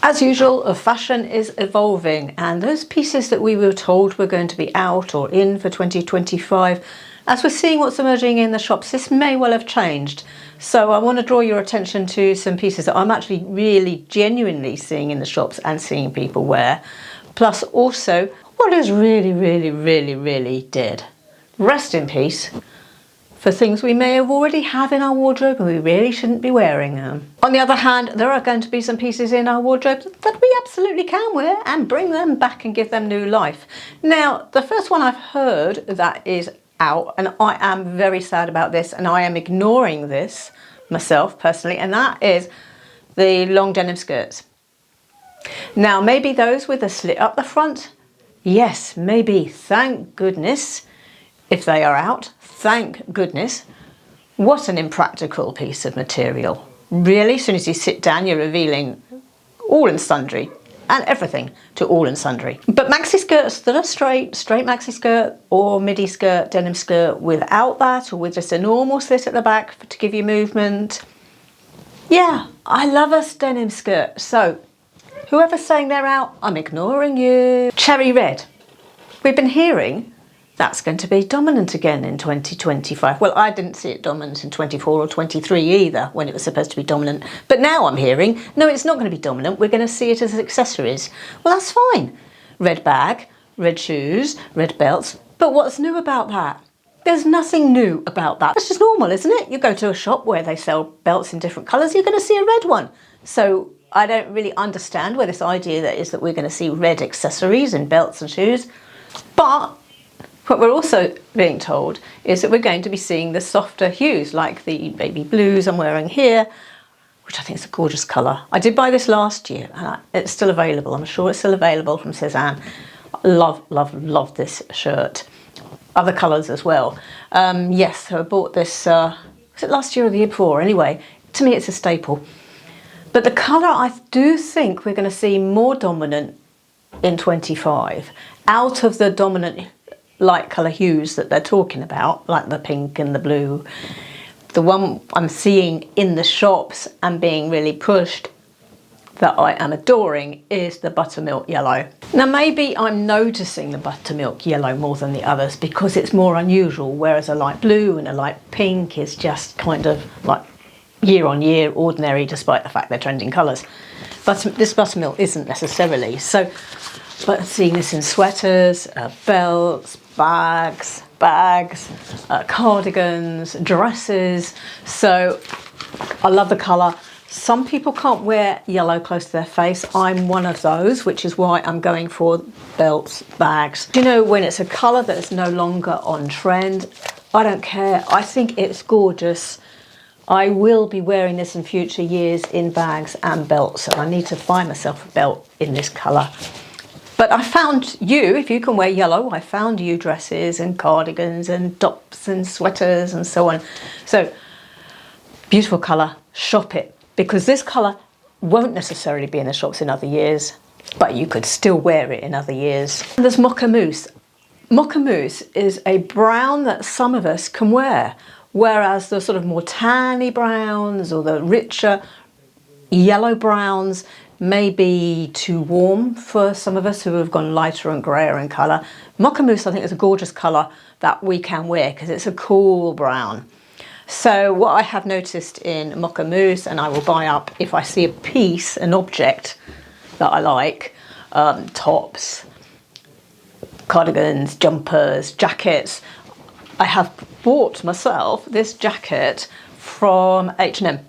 As usual, fashion is evolving, and those pieces that we were told were going to be out or in for 2025, as we're seeing what's emerging in the shops, this may well have changed. So I want to draw your attention to some pieces that I'm actually really genuinely seeing in the shops and seeing people wear. Plus also what is really dead. Rest in peace for things we may have already had in our wardrobe and we really shouldn't be wearing them. On the other hand, there are going to be some pieces in our wardrobe that we absolutely can wear and bring them back and give them new life. Now, the first one I've heard that is out, and I am very sad about this, and I am ignoring this myself personally, and that is the long denim skirts. Now, maybe those with a slit up the front, yes, maybe, thank goodness, if they are out, thank goodness. What an impractical piece of material. Really, as soon as you sit down, you're revealing all and sundry, and everything to all and sundry. But maxi skirts that are straight maxi skirt or midi skirt, denim skirt without that, or with just a normal slit at the back to give you movement. Yeah, I love a denim skirt. So whoever's saying they're out, I'm ignoring you. Cherry red. We've been hearing that's going to be dominant again in 2025. Well, I didn't see it dominant in 24 or 23 either, when it was supposed to be dominant. But now I'm hearing, no, it's not going to be dominant. We're going to see it as accessories. Well, that's fine. Red bag, red shoes, red belts. But what's new about that? There's nothing new about that. It's just normal, isn't it? You go to a shop where they sell belts in different colours, you're going to see a red one. So I don't really understand where this idea that is that we're going to see red accessories and belts and shoes. But what we're also being told is that we're going to be seeing the softer hues, like the baby blues I'm wearing here, which I think is a gorgeous colour. I did buy this last year, and it's still available. I'm sure it's still available from Cezanne. Love this shirt. Other colours as well. Yes, so I bought this, was it last year or the year before? Anyway, to me it's a staple. But the colour, I do think we're going to see more dominant in 25, out of the dominant light colour hues that they're talking about, like the pink and the blue. The one I'm seeing in the shops and being really pushed that I am adoring is the buttermilk yellow. Now maybe I'm noticing the buttermilk yellow more than the others because it's more unusual, whereas a light blue and a light pink is just kind of like year on year ordinary, despite the fact they're trending colours. But this buttermilk isn't necessarily. So, but seeing this in sweaters, belts, bags, cardigans, dresses. So I love the colour. Some people can't wear yellow close to their face. I'm one of those, which is why I'm going for belts, bags. You know, when it's a colour that is no longer on trend, I don't care. I think it's gorgeous. I will be wearing this in future years in bags and belts, so I need to find myself a belt in this colour. But I found you, if you can wear yellow, I found you dresses and cardigans and tops and sweaters and so on. So, beautiful colour, shop it. Because this colour won't necessarily be in the shops in other years, but you could still wear it in other years. And there's Mocha Mousse. Mocha Mousse is a brown that some of us can wear, whereas the sort of more tanny browns or the richer yellow browns may be too warm for some of us who have gone lighter and greyer in colour. Mocha Mousse, I think, is a gorgeous colour that we can wear because it's a cool brown. So what I have noticed in Mocha Mousse, and I will buy up if I see a piece, an object that I like, tops, cardigans, jumpers, jackets. I have bought myself this jacket from H&M.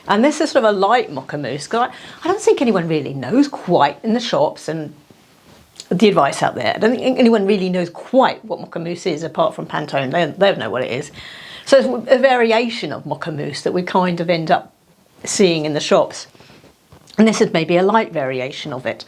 And this is sort of a light Mocha Mousse. I don't think anyone really knows quite in the shops and the advice out there. I don't think anyone really knows quite what Mocha Mousse is apart from Pantone. They don't know what it is. So it's a variation of Mocha Mousse that we kind of end up seeing in the shops. And this is maybe a light variation of it.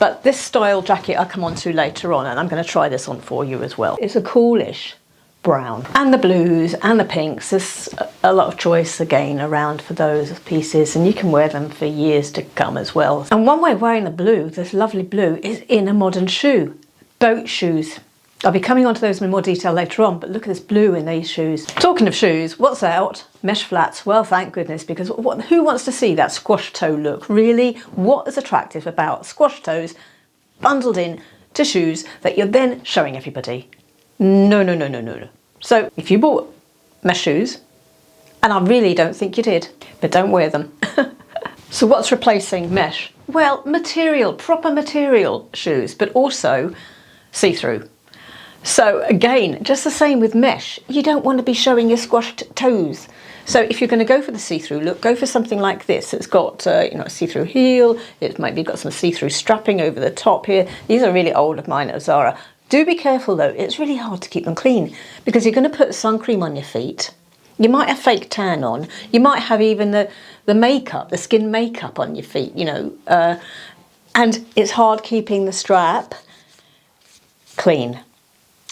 But this style jacket I'll come on to later on, and I'm going to try this on for you as well. It's a coolish brown. And the blues and the pinks, there's a lot of choice again around for those pieces, and you can wear them for years to come as well. And one way of wearing the blue, this lovely blue, is in a modern shoe. Boat shoes. I'll be coming on to those in more detail later on, but look at this blue in these shoes. Talking of shoes, what's out? Mesh flats. Well, thank goodness, because who wants to see that squash toe look? Really? What is attractive about squash toes bundled in to shoes that you're then showing everybody? No, no, no, no, no, no. So if you bought mesh shoes, and I really don't think you did, but don't wear them. So what's replacing mesh? Well, material, proper material shoes, but also see-through. So again, just the same with mesh, you don't want to be showing your squashed toes. So if you're going to go for the see-through look, go for something like this. It's got a see-through heel, it might be got some see-through strapping over the top here. These are really old of mine at Zara. Do be careful though, it's really hard to keep them clean because you're going to put sun cream on your feet. You might have fake tan on, you might have even the makeup, the skin makeup on your feet, and it's hard keeping the strap clean.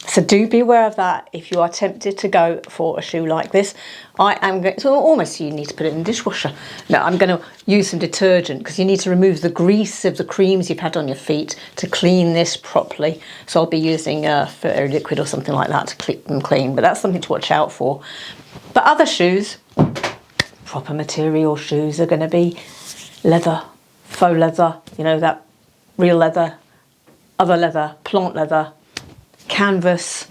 So do be aware of that if you are tempted to go for a shoe like this. I am going to, almost you need to put it in the dishwasher. No, I'm going to use some detergent because you need to remove the grease of the creams you've had on your feet to clean this properly. So I'll be using fairy liquid or something like that to keep them clean, but that's something to watch out for. But other shoes, proper material shoes, are going to be leather, faux leather, that real leather, other leather, plant leather, canvas,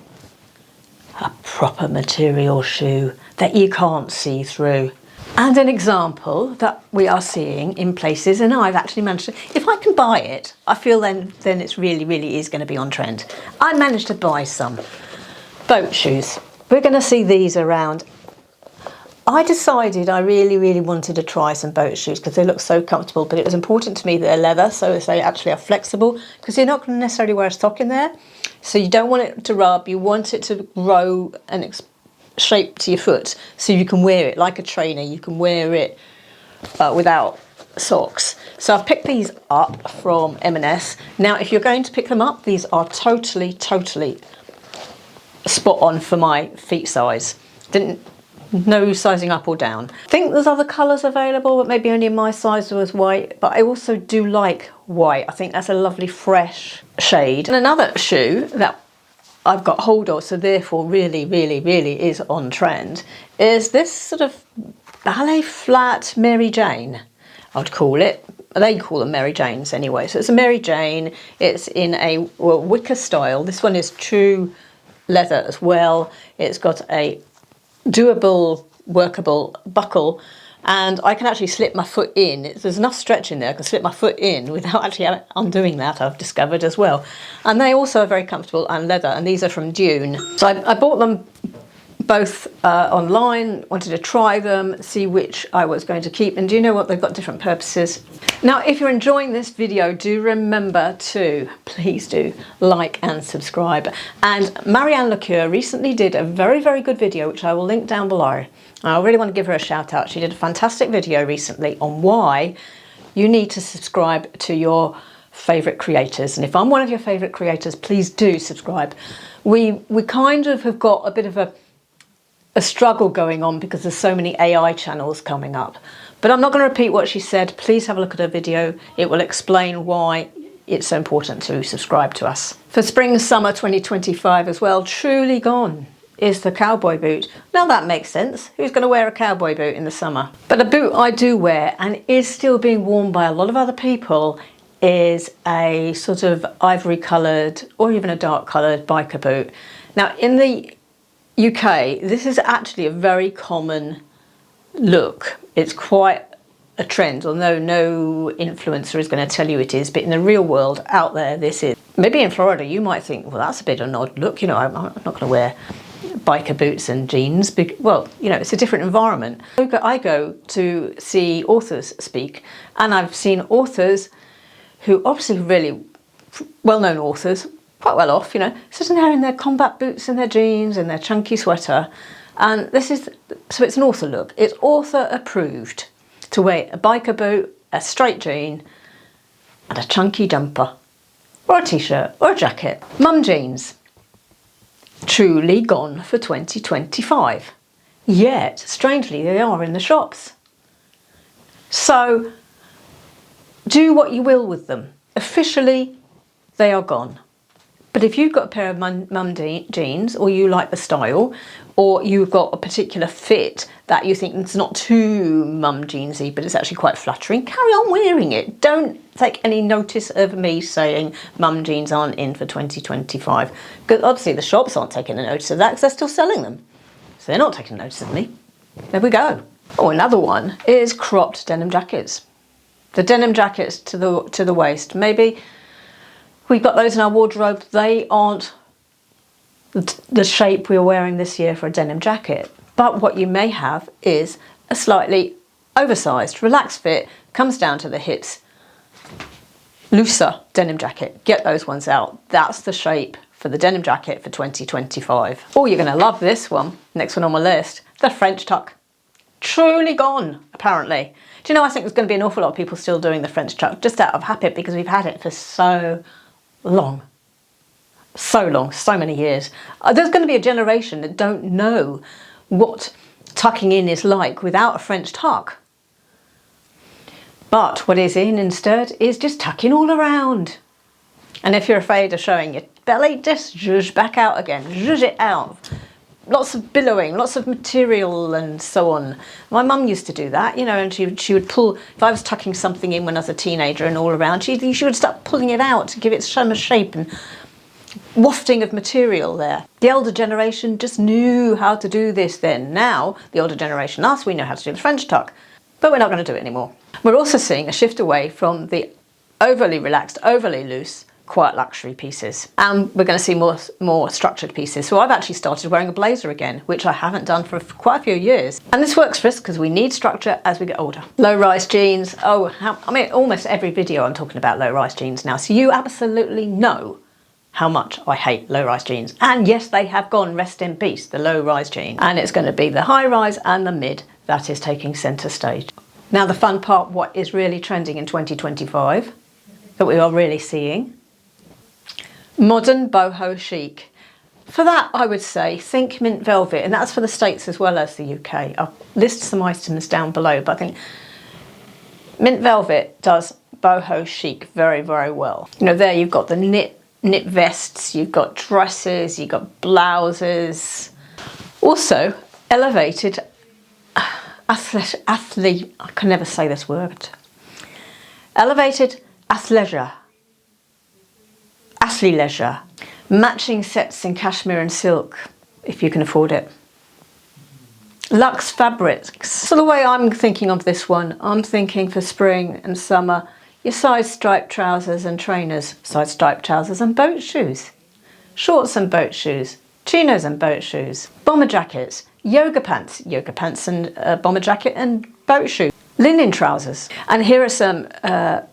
a proper material shoe that you can't see through. And an example that we are seeing in places, and I've actually managed to, if I can buy it, I feel then it's really is going to be on trend. I managed to buy some boat shoes. We're going to see these around. I decided I really wanted to try some boat shoes because they look so comfortable, but it was important to me that they're leather, so they actually are flexible, because you're not going to necessarily wear a sock in there, so you don't want it to rub, you want it to grow and shape to your foot, so you can wear it like a trainer, you can wear it without socks. So I've picked these up from M&S. Now if you're going to pick them up, these are totally spot on for my feet size. No sizing up or down. I think there's other colours available, but maybe only in my size was white, but I also do like white. I think that's a lovely fresh shade. And another shoe that I've got hold of, so therefore really is on trend, is this sort of ballet flat Mary Jane, I'd call it. They call them Mary Janes anyway. So it's a Mary Jane, it's in a wicker style. This one is true leather as well. It's got a doable, workable buckle, and I can actually slip my foot in. There's enough stretch in there, I can slip my foot in without actually undoing that, I've discovered as well. And they also are very comfortable and leather, and these are from Dune. So I bought them both online, wanted to try them, see which I was going to keep, and do you know what, they've got different purposes. Now if you're enjoying this video, do remember to, please do, like and subscribe. And Marianne Lecure recently did a very good video, which I will link down below. I really want to give her a shout out. She did a fantastic video recently on why you need to subscribe to your favourite creators, and if I'm one of your favourite creators, please do subscribe. We kind of have got a bit of a struggle going on because there's so many AI channels coming up. But I'm not going to repeat what she said. Please have a look at her video. It will explain why it's so important to subscribe to us. For spring summer 2025 as well, truly gone is the cowboy boot. Now that makes sense. Who's going to wear a cowboy boot in the summer? But a boot I do wear and is still being worn by a lot of other people is a sort of ivory coloured or even a dark coloured biker boot. Now in the UK, this is actually a very common look. It's quite a trend, although no influencer is going to tell you it is, but in the real world out there, this is. Maybe in Florida, you might think, well, that's a bit of an odd look. I'm not going to wear biker boots and jeans. Well, it's a different environment. I go to see authors speak, and I've seen authors who obviously really well-known authors, quite well off, sitting there in their combat boots and their jeans and their chunky sweater. And so it's an author look. It's author approved to wear a biker boot, a straight jean, and a chunky jumper, or a t-shirt, or a jacket. Mum jeans, truly gone for 2025. Yet, strangely, they are in the shops. So, do what you will with them. Officially, they are gone. But if you've got a pair of mum jeans, or you like the style, or you've got a particular fit that you think it's not too mum jeansy, but it's actually quite flattering, carry on wearing it. Don't take any notice of me saying mum jeans aren't in for 2025. Because obviously the shops aren't taking a notice of that because they're still selling them. So they're not taking notice of me. There we go. Oh, another one is cropped denim jackets. The denim jackets to the waist. Maybe we've got those in our wardrobe. They aren't the shape we're wearing this year for a denim jacket. But what you may have is a slightly oversized, relaxed fit, comes down to the hips, looser denim jacket. Get those ones out. That's the shape for the denim jacket for 2025. Oh, you're going to love this one. Next one on my list, the French tuck. Truly gone, apparently. Do you know, I think there's going to be an awful lot of people still doing the French tuck just out of habit because we've had it for so long. So long, so many years. There's going to be a generation that don't know what tucking in is like without a French tuck. But what is in instead is just tucking all around. And if you're afraid of showing your belly, just zhuzh back out again, zhuzh it out. Lots of billowing, lots of material and so on. My mum used to do that, you know, and she would pull, if I was tucking something in when I was a teenager and all around, she would start pulling it out to give it some shape and wafting of material there. The older generation just knew how to do this then. Now, the older generation, us, we know how to do the French tuck, but we're not going to do it anymore. We're also seeing a shift away from the overly relaxed, overly loose, quiet luxury pieces. And we're going to see more structured pieces. So I've actually started wearing a blazer again, which I haven't done for quite a few years. And this works for us because we need structure as we get older. Low-rise jeans. Oh, I mean, almost every video I'm talking about low-rise jeans now. So you absolutely know how much I hate low-rise jeans. And yes, they have gone, rest in peace, the low-rise jean. And it's going to be the high-rise and the mid that is taking centre stage. Now the fun part, what is really trending in 2025, that we are really seeing, modern boho chic. For that, I would say, think mint velvet, and that's for the States as well as the UK. I'll list some items down below, but I think mint velvet does boho chic very, very well. You know, there you've got the knit vests, you've got dresses, you've got blouses. Also, elevated athleisure, I can never say this word. Elevated athleisure. Athleisure. Matching sets in cashmere and silk, if you can afford it. Luxe fabrics. So the way I'm thinking of this one, I'm thinking for spring and summer, your side striped trousers and trainers, side striped trousers and boat shoes, shorts and boat shoes, chinos and boat shoes, bomber jackets, yoga pants and bomber jacket and boat shoes, linen trousers. And here are some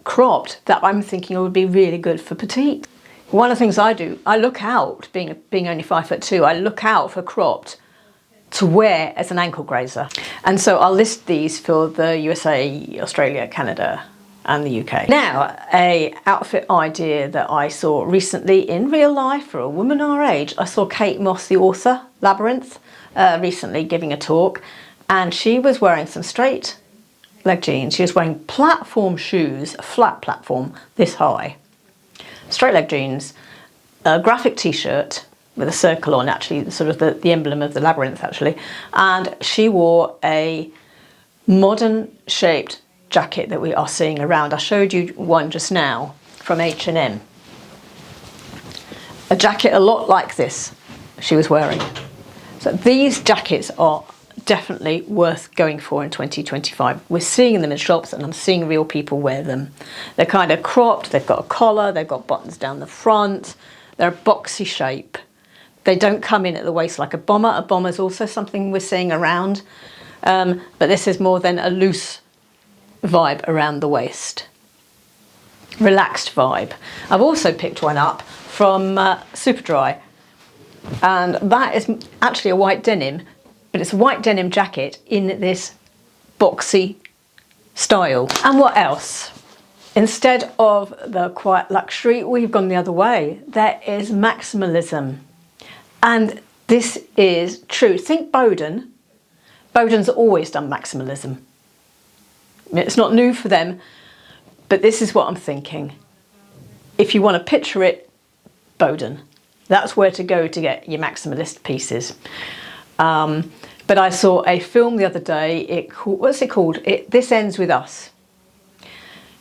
cropped that I'm thinking would be really good for petite. One of the things I do, I look out, being only 5'2", I look out for cropped to wear as an ankle grazer. And so I'll list these for the USA, Australia, Canada and the UK. Now, a outfit idea that I saw recently in real life for a woman our age. I saw Kate Moss, the author, Labyrinth, recently giving a talk, and she was wearing some straight leg jeans. She was wearing platform shoes, a flat platform this high, straight leg jeans, a graphic t-shirt with a circle on, actually sort of the emblem of the Labyrinth actually, and she wore a modern shaped jacket that we are seeing around. I showed you one just now from H&M. A jacket a lot like this she was wearing. So these jackets are definitely worth going for in 2025. We're seeing them in shops and I'm seeing real people wear them. They're kind of cropped, they've got a collar, they've got buttons down the front, they're a boxy shape. They don't come in at the waist like a bomber. A bomber is also something we're seeing around, but this is more than a loose vibe around the waist. Relaxed vibe. I've also picked one up from Superdry, and that is actually a white denim, but it's a white denim jacket in this boxy style. And what else? Instead of the quiet luxury, we've gone the other way. There is maximalism. And this is true. Think Boden. Boden's always done maximalism. It's not new for them, but this is what I'm thinking. If you want to picture it, Boden. That's where to go to get your maximalist pieces. But I saw a film the other day, what's it called? This Ends With Us.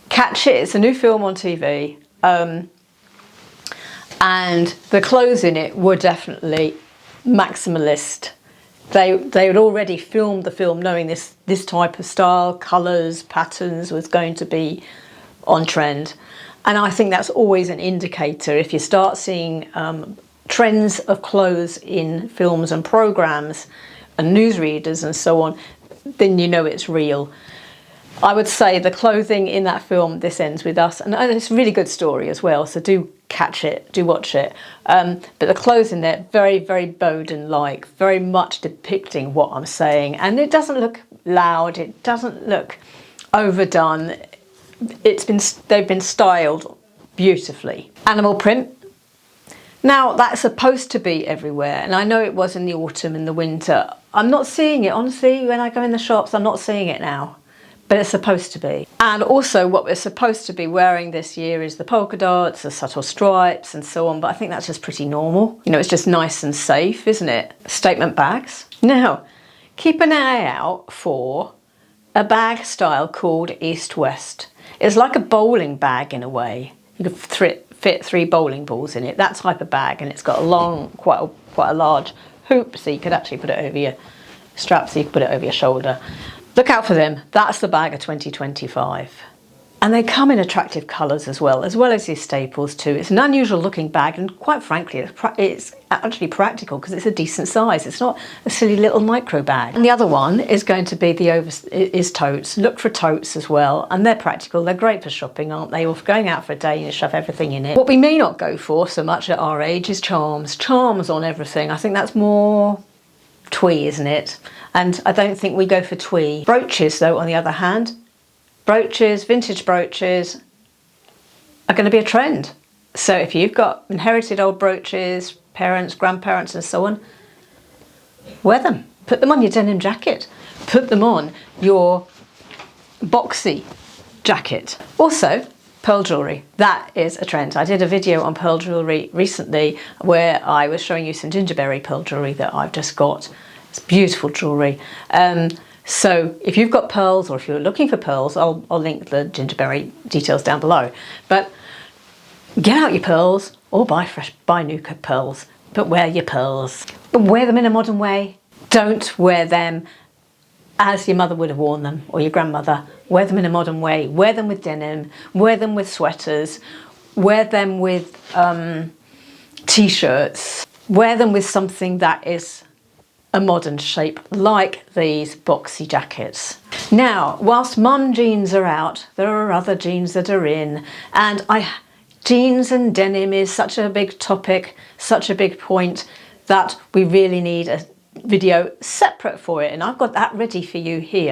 Catch it, it's a new film on TV. And the clothes in it were definitely maximalist. They had already filmed the film knowing this type of style, colours, patterns was going to be on trend. And I think that's always an indicator. If you start seeing trends of clothes in films and programmes and newsreaders and so on, then you know it's real. I would say the clothing in that film, This Ends With Us, and it's a really good story as well, so do catch it, do watch it. But the clothes in there, very, very Bowden-like, very much depicting what I'm saying. And it doesn't look loud, it doesn't look overdone. They've been styled beautifully. Animal print. Now, that's supposed to be everywhere, and I know it was in the autumn and the winter. I'm not seeing it, honestly, when I go in the shops, I'm not seeing it now. But it's supposed to be. And also what we're supposed to be wearing this year is the polka dots, the subtle stripes and so on, but I think that's just pretty normal. You know, it's just nice and safe, isn't it? Statement bags. Now, keep an eye out for a bag style called East-West. It's like a bowling bag in a way. You could fit 3 bowling balls in it, that type of bag, and it's got a long, quite a large hoop, so you could actually put it over your strap, so you could put it over your shoulder. Look out for them. That's the bag of 2025. And they come in attractive colours as well as these staples too. It's an unusual looking bag, and quite frankly, it's actually practical because it's a decent size. It's not a silly little micro bag. And the other one is going to be is totes. Look for totes as well, and they're practical. They're great for shopping, aren't they? Or for going out for a day and you shove everything in it. What we may not go for so much at our age is charms. Charms on everything. I think that's more twee, isn't it? And I don't think we go for twee. Brooches though, on the other hand, brooches, vintage brooches are going to be a trend. So if you've got inherited old brooches, parents, grandparents and so on, wear them. Put them on your denim jacket. Put them on your boxy jacket. Also, pearl jewellery. That is a trend. I did a video on pearl jewellery recently where I was showing you some gingerberry pearl jewellery that I've just got. It's beautiful jewellery. So if you've got pearls or if you're looking for pearls, I'll link the gingerberry details down below. But get out your pearls or buy new pearls, but wear your pearls. But wear them in a modern way. Don't wear them as your mother would have worn them or your grandmother. Wear them in a modern way. Wear them with denim, wear them with sweaters, wear them with t-shirts, wear them with something that is a modern shape like these boxy jackets. Now, whilst mum jeans are out, there are other jeans that are in, and jeans and denim is such a big topic, such a big point that we really need a video separate for it, and I've got that ready for you here.